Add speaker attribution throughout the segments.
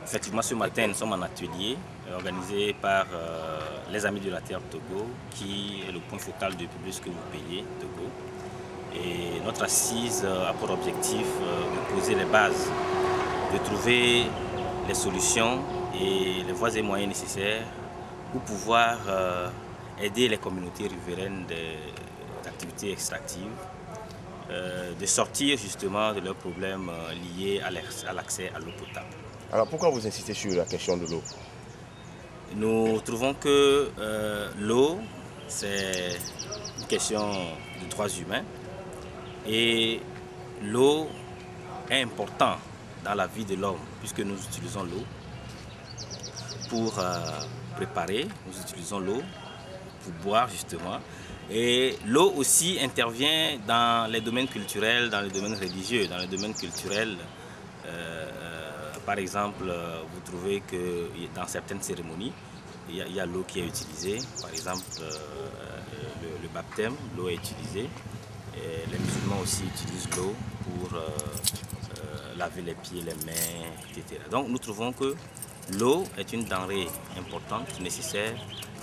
Speaker 1: Effectivement, ce matin, nous sommes en atelier organisé par les Amis de la Terre Togo, qui est le point focal de Public ce que vous payez, Togo. Et notre assise a pour objectif de poser les bases, de trouver les solutions et les voies et moyens nécessaires pour pouvoir aider les communautés riveraines des activités extractives, de sortir justement de leurs problèmes liés à l'accès à l'eau potable.
Speaker 2: Alors pourquoi vous insistez sur la question de l'eau?
Speaker 1: Nous trouvons que l'eau, c'est une question de droits humains et l'eau est importante dans la vie de l'homme puisque nous utilisons l'eau pour préparer, nous utilisons l'eau pour boire justement. Et l'eau aussi intervient dans les domaines culturels, dans les domaines religieux, dans les domaines culturels. Par exemple, vous trouvez que dans certaines cérémonies, il y a l'eau qui est utilisée. Par exemple, le baptême, l'eau est utilisée. Et les musulmans aussi utilisent l'eau pour laver les pieds, les mains, etc. Donc nous trouvons que l'eau est une denrée importante, nécessaire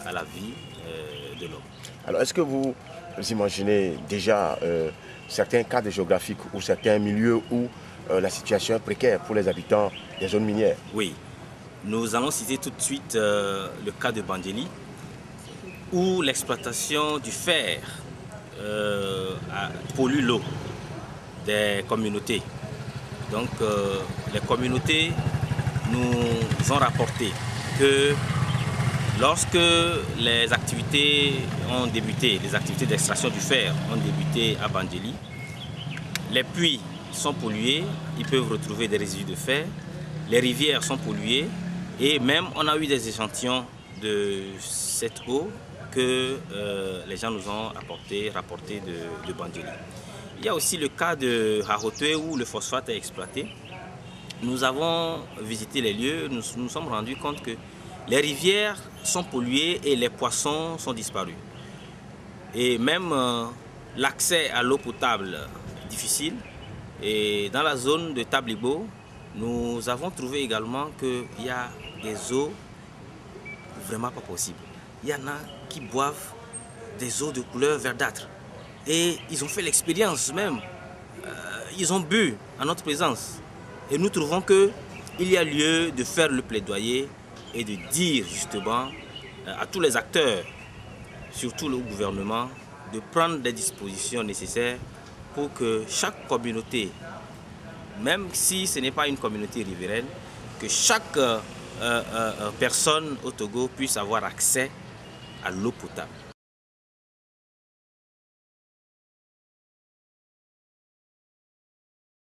Speaker 1: à la vie de l'homme.
Speaker 2: Alors est-ce que vous imaginez déjà certains cadres géographiques ou certains milieux où la situation est précaire pour les habitants des zones minières?
Speaker 1: Oui, nous allons citer tout de suite le cas de Bandjeli, où l'exploitation du fer pollue l'eau des communautés. Donc les communautés nous ont rapporté que lorsque les activités ont débuté, les activités d'extraction du fer ont débuté à Bandjeli, les puits sont pollués, ils peuvent retrouver des résidus de fer, les rivières sont polluées et même on a eu des échantillons de cette eau que les gens nous ont rapporté de Bandjeli. Il y a aussi le cas de Haroté où le phosphate est exploité. Nous avons visité les lieux, nous sommes rendus compte que les rivières sont polluées et les poissons sont disparus. Et même l'accès à l'eau potable est difficile. Et dans la zone de Tablibo, nous avons trouvé également qu'il y a des eaux vraiment pas possibles. Il y en a qui boivent des eaux de couleur verdâtre. Et ils ont fait l'expérience même. Ils ont bu en notre présence. Et nous trouvons qu'il y a lieu de faire le plaidoyer et de dire justement à tous les acteurs, surtout le gouvernement, de prendre des dispositions nécessaires pour que chaque communauté, même si ce n'est pas une communauté riveraine, que chaque personne au Togo puisse avoir accès à l'eau potable.